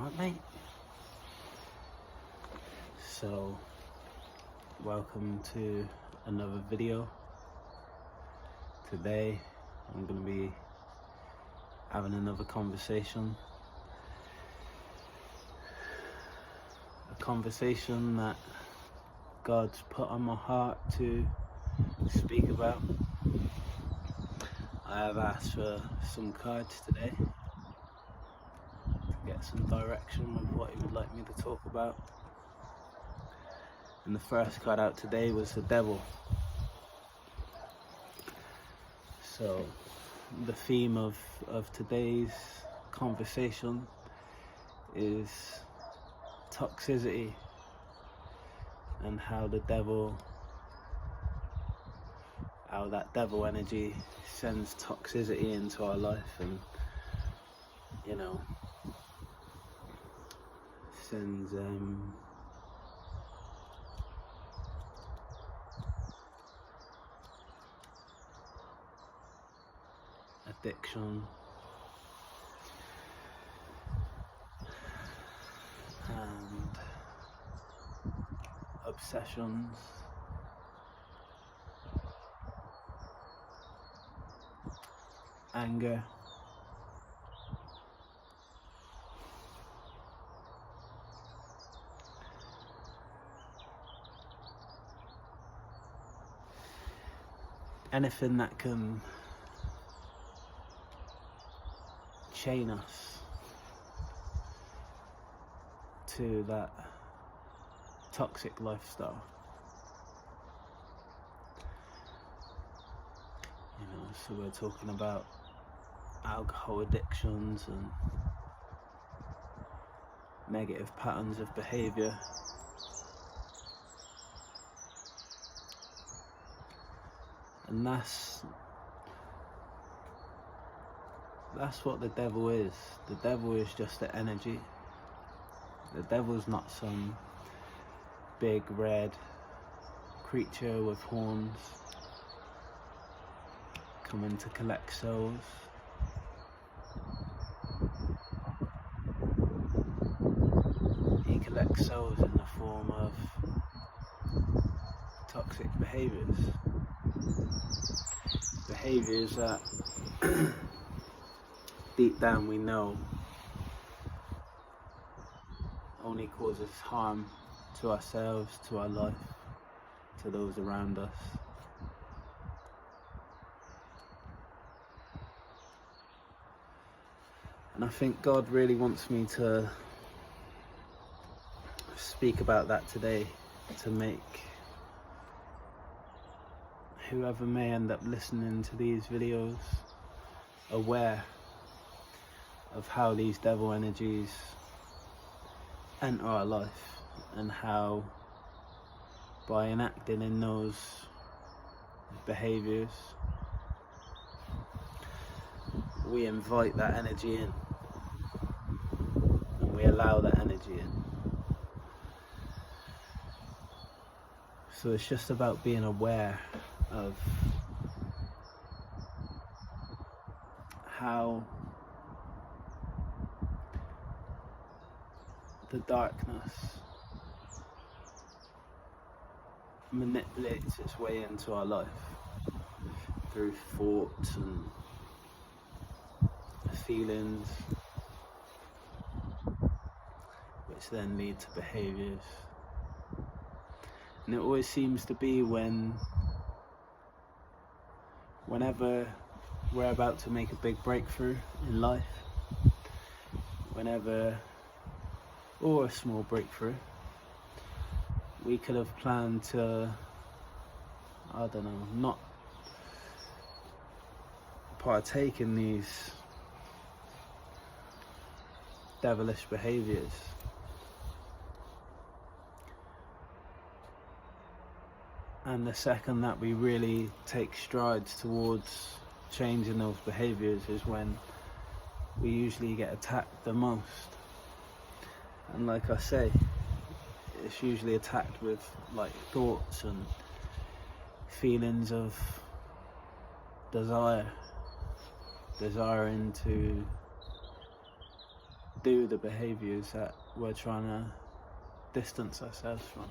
Alright, mate. So, welcome to another video. Today, I'm going to be having another conversation. A conversation that God's put on my heart to speak about. I have asked for some cards today to get some direction with what he would like me to talk about. And the first card out today was the Devil. So the theme of today's conversation is toxicity and how that devil energy sends toxicity into our life, and sends addiction and obsessions, anger, anything that can chain us to that toxic lifestyle. So we're talking about alcohol addictions and negative patterns of behavior. And that's what the devil is. The devil is just the energy. The devil's not some big red creature with horns coming to collect souls. He collects souls in the form of toxic behaviors. Behaviors that deep down we know only causes harm to ourselves, to our life, to those around us. And I think God really wants me to speak about that today, to make whoever may end up listening to these videos aware of how these devil energies enter our life, and how by enacting in those behaviors we invite that energy in, and we allow that energy in. So it's just about being aware of how the darkness manipulates its way into our life through thoughts and feelings, which then lead to behaviors. And it always seems to be whenever we're about to make a big breakthrough in life, or a small breakthrough, we could have planned to, not partake in these devilish behaviors. And the second that we really take strides towards changing those behaviors is when we usually get attacked the most. And like I say, it's usually attacked with like thoughts and feelings of desiring to do the behaviors that we're trying to distance ourselves from.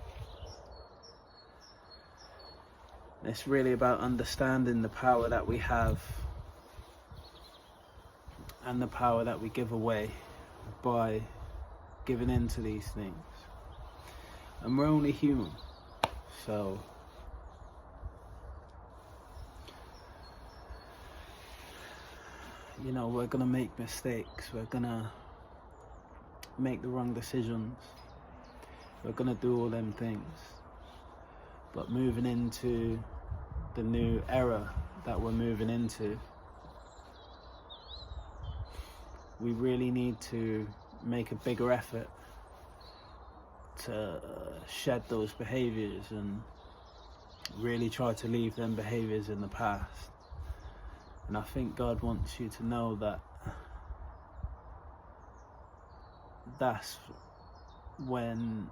It's really about understanding the power that we have and the power that we give away by giving in to these things. And we're only human, so you know, we're gonna make mistakes, we're gonna make the wrong decisions, we're gonna do all them things. But moving into the new era that we're moving into, we really need to make a bigger effort to shed those behaviors and really try to leave them behaviors in the past. And I think God wants you to know that that's when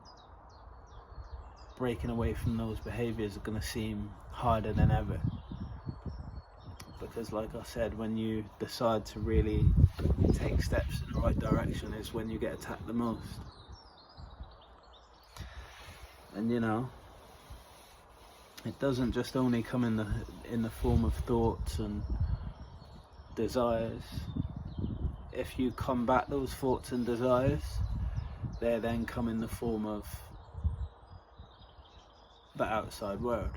breaking away from those behaviors are going to seem harder than ever. Because like I said, when you decide to really take steps in the right direction is when you get attacked the most. And you know, it doesn't just only come in the form of thoughts and desires. If you combat those thoughts and desires, they then come in the form of the outside world.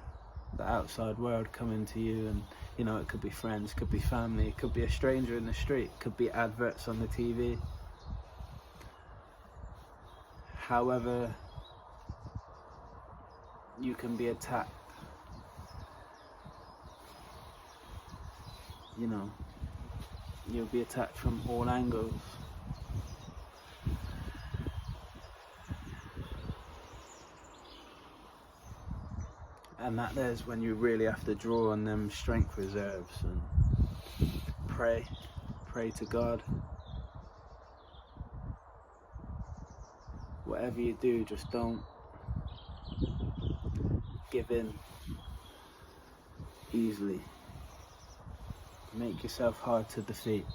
The outside world coming to you, and you know, it could be friends, could be family, it could be a stranger in the street, could be adverts on the TV. However, you can be attacked. You know, you'll be attacked from all angles. And that is when you really have to draw on them strength reserves and pray to God. Whatever you do, just don't give in easily. Make yourself hard to defeat.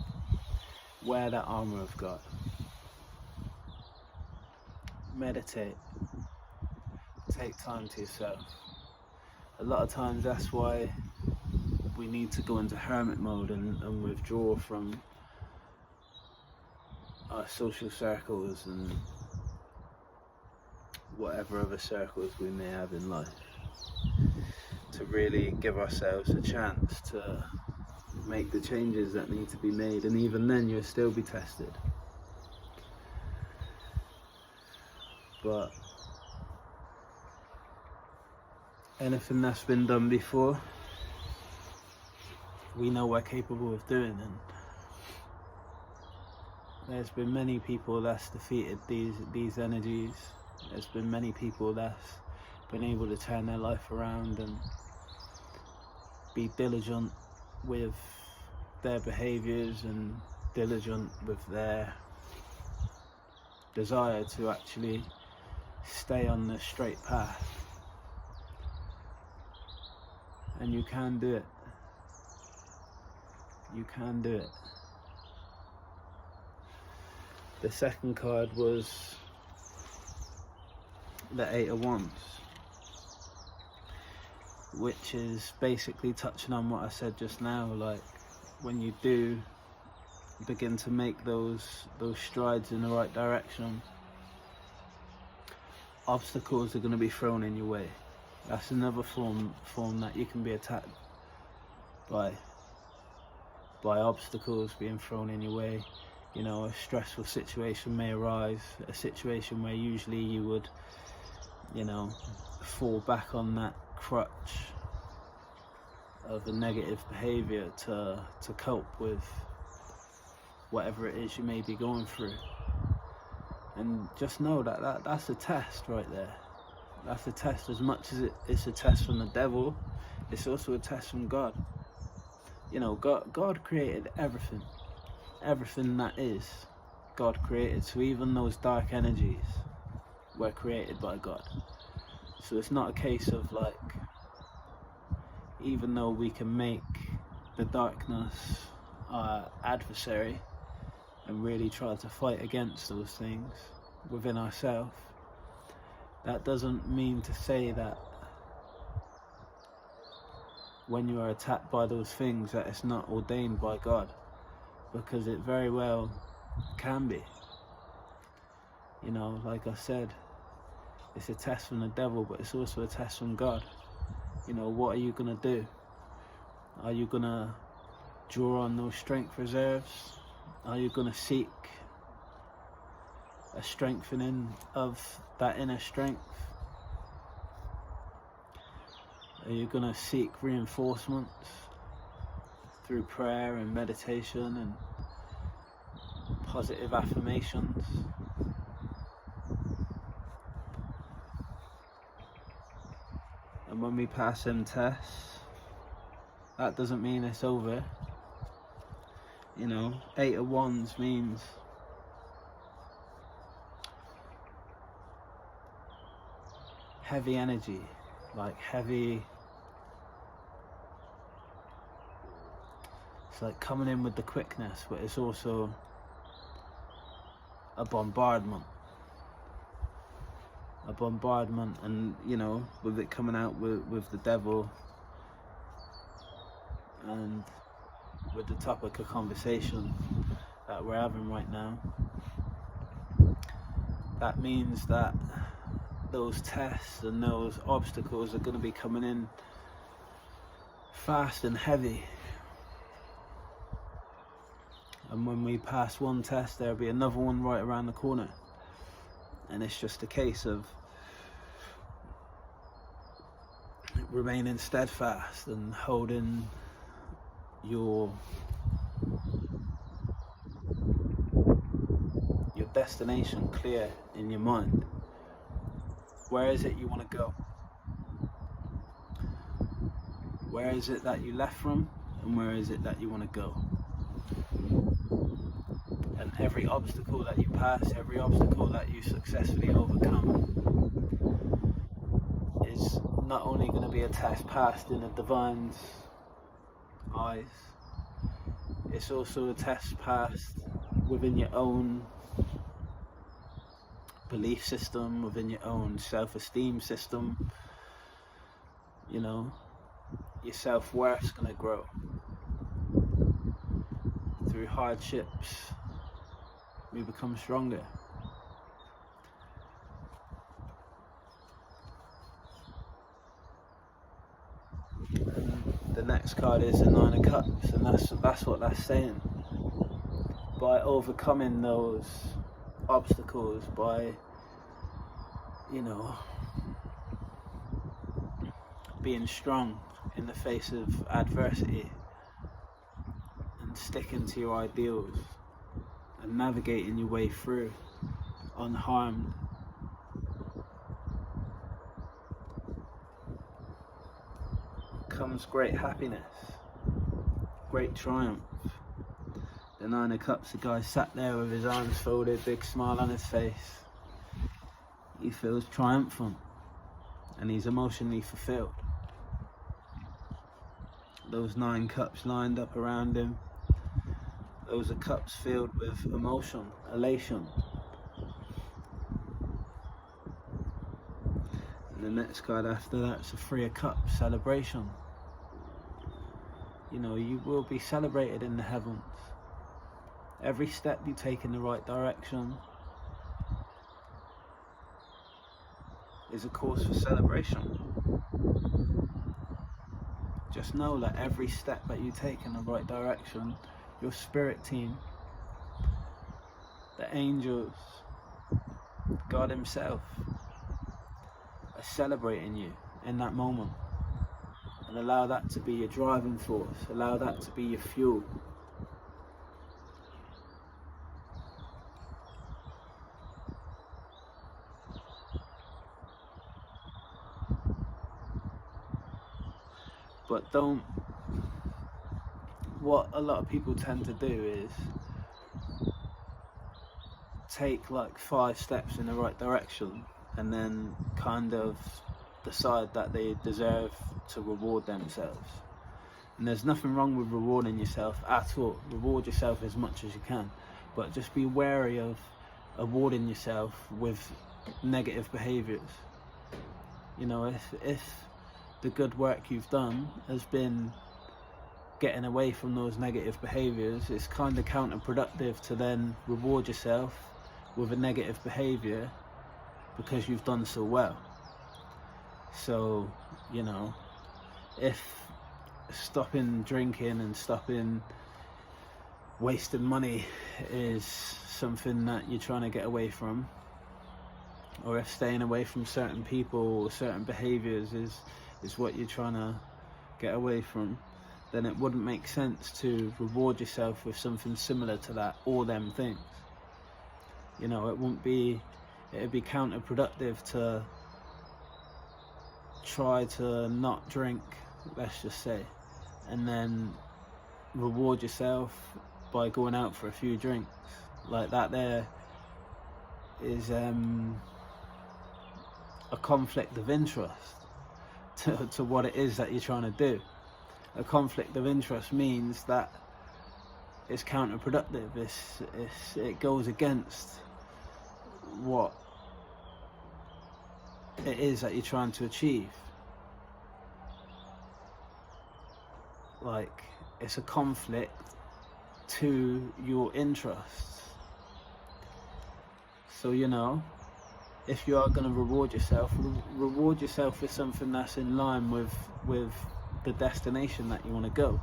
Wear that armor of God. Meditate. Take time to yourself. A lot of times that's why we need to go into hermit mode and withdraw from our social circles and whatever other circles we may have in life, to really give ourselves a chance to make the changes that need to be made. And even then you'll still be tested. But anything that's been done before, we know we're capable of doing, and there's been many people that's defeated these energies. There's been many people that's been able to turn their life around and be diligent with their behaviors and diligent with their desire to actually stay on the straight path. And you can do it. You can do it. The second card was the Eight of Wands, which is basically touching on what I said just now. Like, when you do begin to make those strides in the right direction, obstacles are going to be thrown in your way. That's another form that you can be attacked by obstacles being thrown in your way. You know, a stressful situation may arise, a situation where usually you would, you know, fall back on that crutch of a negative behavior to cope with whatever it is you may be going through. And just know that that's a test right there. That's a test. As much as it's a test from the devil, it's also a test from God. You know, God created everything. Everything that is, God created. So even those dark energies were created by God. So it's not a case of like, even though we can make the darkness our adversary and really try to fight against those things within ourselves, that doesn't mean to say that when you are attacked by those things that it's not ordained by God, because it very well can be. You know, like I said, it's a test from the devil, but it's also a test from God. You know, what are you going to do? Are you going to draw on those strength reserves? Are you going to seek a strengthening of that inner strength? Are you going to seek reinforcements through prayer and meditation and positive affirmations? And when we pass them tests, that doesn't mean it's over. You know, 8 of Wands means heavy energy, like heavy. It's like coming in with the quickness, but it's also a bombardment. And you know, with it coming out with the devil and with the topic of conversation that we're having right now, that means that those tests and those obstacles are going to be coming in fast and heavy. And when we pass one test, there'll be another one right around the corner. And it's just a case of remaining steadfast and holding your destination clear in your mind. Where is it you want to go? Where is it that you left from, and where is it that you want to go? And every obstacle that you pass, every obstacle that you successfully overcome is not only going to be a test passed in the divine's eyes, it's also a test passed within your own belief system, within your own self-esteem system. You know, your self-worth's going to grow. Through hardships, we become stronger. And the next card is the Nine of Cups, and that's what that's saying. By overcoming those obstacles, by, you know, being strong in the face of adversity and sticking to your ideals and navigating your way through unharmed, comes great happiness, great triumph. The Nine of Cups, the guy sat there with his arms folded, big smile on his face. He feels triumphant and he's emotionally fulfilled. Those 9 cups lined up around him, those are cups filled with emotion, elation. And the next card after that's a 3 of Cups, celebration. You know, you will be celebrated in the heavens. Every step you take in the right direction is a cause for celebration. Just know that every step that you take in the right direction, your spirit team, the angels, God himself are celebrating you in that moment. And allow that to be your driving force, allow that to be your fuel. But what a lot of people tend to do is take like 5 steps in the right direction and then kind of decide that they deserve to reward themselves. And there's nothing wrong with rewarding yourself at all. Reward yourself as much as you can. but just be wary of awarding yourself with negative behaviors. You know, if the good work you've done has been getting away from those negative behaviors, it's kind of counterproductive to then reward yourself with a negative behavior because you've done so well. So, you know, if stopping drinking and stopping wasting money is something that you're trying to get away from, or if staying away from certain people or certain behaviors is what you're trying to get away from, then it wouldn't make sense to reward yourself with something similar to that or them things. You know, it'd be counterproductive to try to not drink, let's just say, and then reward yourself by going out for a few drinks. Like that there is a conflict of interest to what it is that you're trying to do. A conflict of interest means that it's counterproductive. It goes against what it is that you're trying to achieve. Like, it's a conflict to your interests. So, you know, if you are going to reward yourself with something that's in line with the destination that you want to go.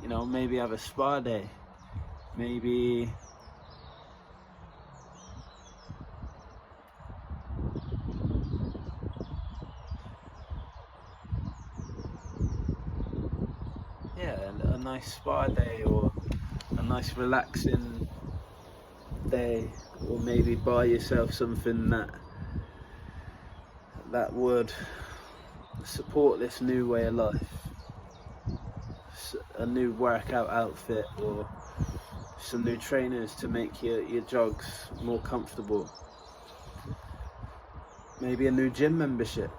You know, maybe have a spa day, maybe a nice spa day, or a nice relaxing day, or maybe buy yourself something that would support this new way of life, a new workout outfit, or some new trainers to make your jogs more comfortable, maybe a new gym membership,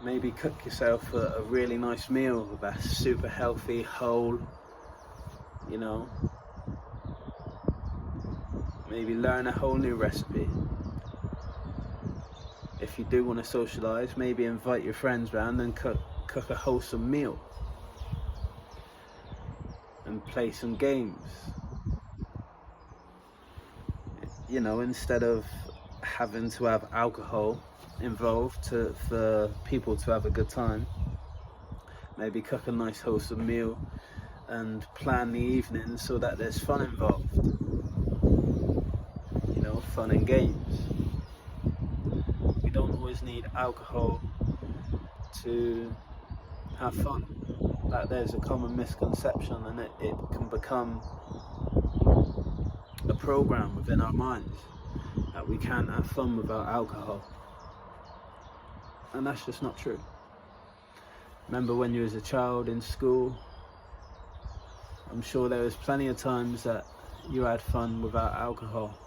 maybe cook yourself a really nice meal that's super healthy, whole, you know, maybe learn a whole new recipe. If you do want to socialise, maybe invite your friends round and cook a wholesome meal and play some games. You know, instead of having to have alcohol involved for people to have a good time, maybe cook a nice wholesome meal and plan the evening so that there's fun involved. You know, fun and games. We don't always need alcohol to have fun. Like, there's a common misconception, and it can become a program within our minds that we can't have fun without alcohol, and that's just not true. Remember when you was a child in school, I'm sure there was plenty of times that you had fun without alcohol.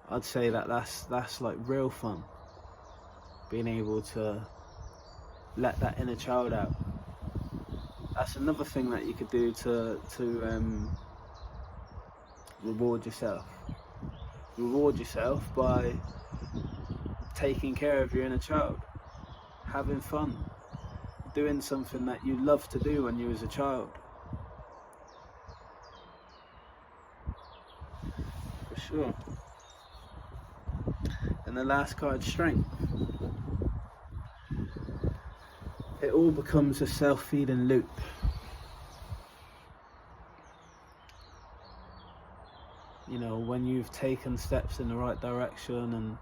I'd say that's like real fun, being able to let that inner child out. That's another thing that you could do to reward yourself. Reward yourself by taking care of your inner child, having fun, doing something that you loved to do when you was a child. For sure. And the last card, strength. It all becomes a self-feeding loop. You know, when you've taken steps in the right direction and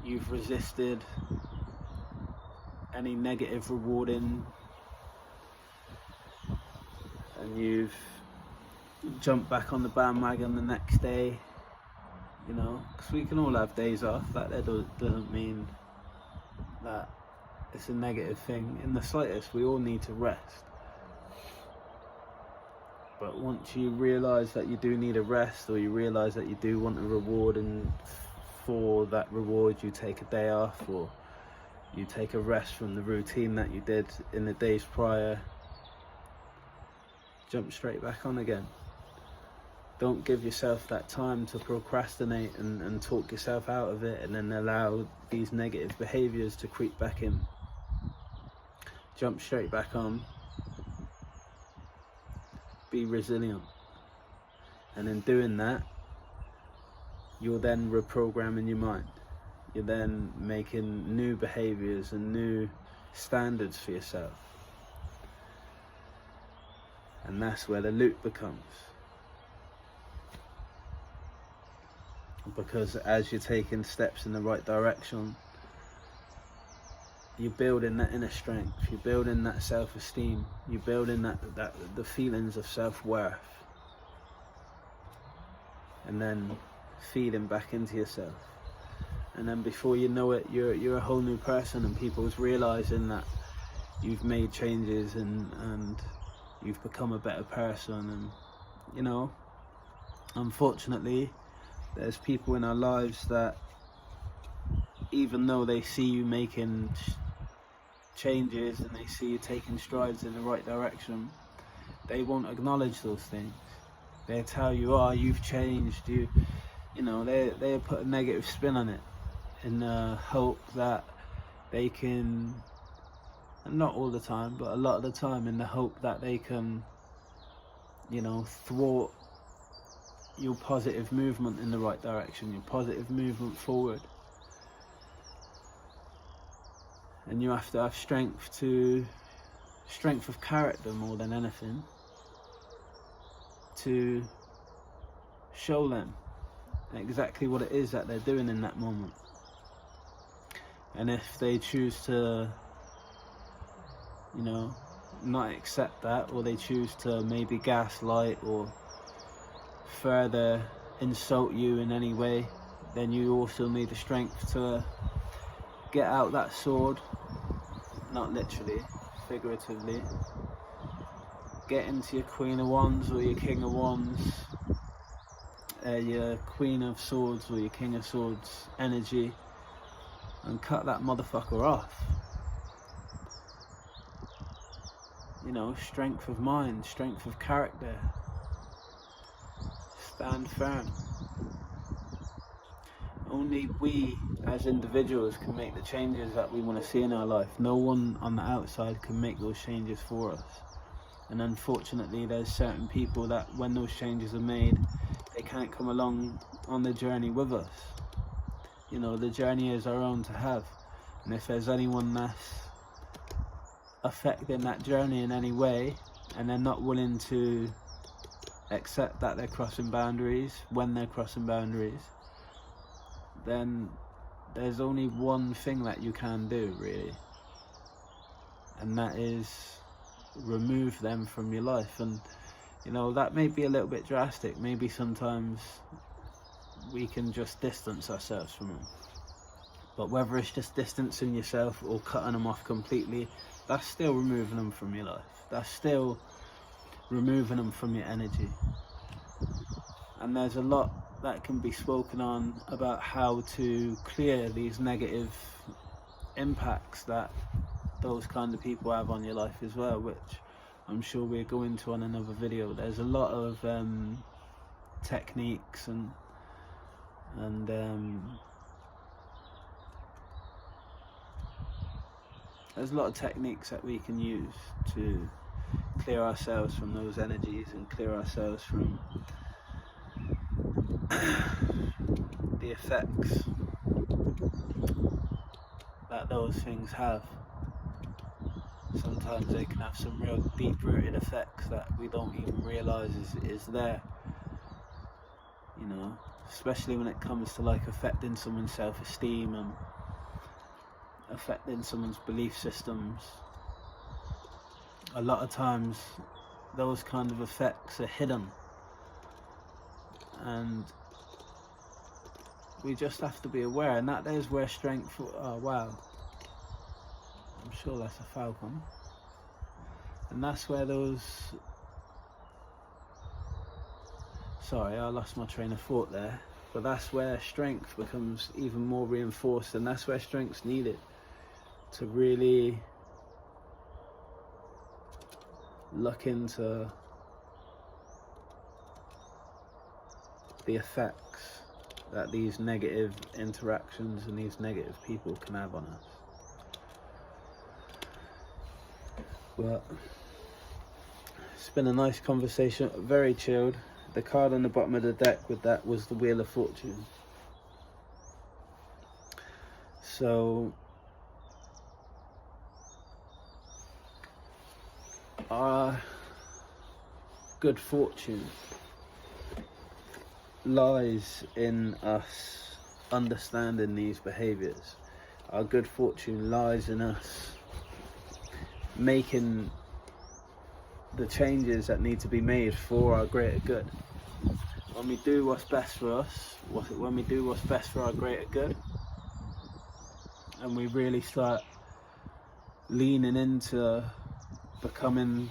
you've resisted any negative rewarding, and you've jumped back on the bandwagon the next day, you know, because we can all have days off. That doesn't mean that it's a negative thing in the slightest. We all need to rest. But once you realise that you do need a rest, or you realise that you do want a reward, and for that reward you take a day off, or you take a rest from the routine that you did in the days prior, jump straight back on again. Don't give yourself that time to procrastinate and talk yourself out of it and then allow these negative behaviors to creep back in. Jump straight back on. Be resilient. And in doing that, you're then reprogramming your mind. You're then making new behaviors and new standards for yourself. And that's where the loop becomes. Because as you're taking steps in the right direction, you're building that inner strength, you're building that self-esteem, you're building the feelings of self-worth, and then feeding back into yourself. And then before you know it, you're a whole new person, and people's realizing that you've made changes and you've become a better person. And you know, unfortunately, there's people in our lives that, even though they see you making changes and they see you taking strides in the right direction, they won't acknowledge those things. They tell you, oh, you've changed, you know, they put a negative spin on it in the hope that they can, and not all the time, but a lot of the time, in the hope that they can, you know, thwart your positive movement in the right direction, your positive movement forward. And you have to have strength of character more than anything, to show them exactly what it is that they're doing in that moment. And if they choose to, you know, not accept that, or they choose to maybe gaslight or further insult you in any way, then you also need the strength to get out that sword, not literally, figuratively. Get into your Queen of Wands or your King of Wands, your Queen of Swords or your King of Swords energy, and cut that motherfucker off. You know, strength of mind, strength of character. Stand firm. Only we as individuals can make the changes that we want to see in our life. No one on the outside can make those changes for us. And unfortunately, there's certain people that when those changes are made, they can't come along on the journey with us. You know, the journey is our own to have. And if there's anyone that's affecting that journey in any way, and they're not willing to accept that they're crossing boundaries when they're crossing boundaries, then there's only one thing that you can do, really, and that is remove them from your life. And you know, that may be a little bit drastic. Maybe sometimes we can just distance ourselves from them, but whether it's just distancing yourself or cutting them off completely, that's still removing them from your life. That's still removing them from your energy. And there's a lot that can be spoken on about how to clear these negative impacts that those kind of people have on your life as well, which I'm sure we'll go into on another video. There's a lot of techniques and there's a lot of techniques that we can use to clear ourselves from those energies and clear ourselves from the effects that those things have. Sometimes they can have some real deep-rooted effects that we don't even realise is there. You know, especially when it comes to like affecting someone's self-esteem and affecting someone's belief systems. A lot of times those kind of effects are hidden, and we just have to be aware. And that is where strength, oh wow, I'm sure that's a falcon. And that's where those, sorry, I lost my train of thought there, but that's where strength becomes even more reinforced, and that's where strength's needed to really look into the effects that these negative interactions and these negative people can have on us. But it's been a nice conversation, very chilled. The card on the bottom of the deck with that was the Wheel of Fortune. So our good fortune lies in us understanding these behaviors. Our good fortune lies in us making the changes that need to be made for our greater good. When we do what's best for us, when we do what's best for our greater good, and we really start leaning into becoming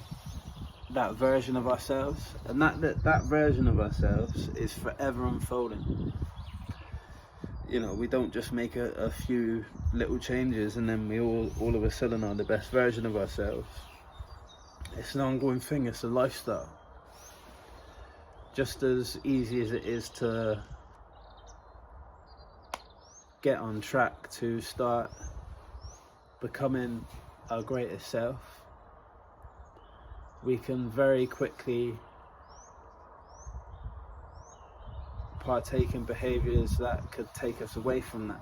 that version of ourselves, and that version of ourselves is forever unfolding. You know, we don't just make a few little changes and then we all of a sudden are the best version of ourselves. It's an ongoing thing, it's a lifestyle. Just as easy as it is to get on track to start becoming our greatest self, we can very quickly partake in behaviors that could take us away from that.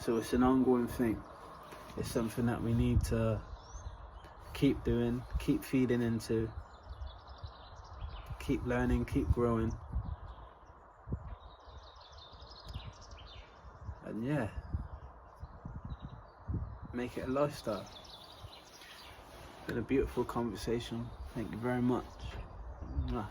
So it's an ongoing thing. It's something that we need to keep doing, keep feeding into, keep learning, keep growing. And yeah, make it a lifestyle. Been a beautiful conversation. Thank you very much. Mwah.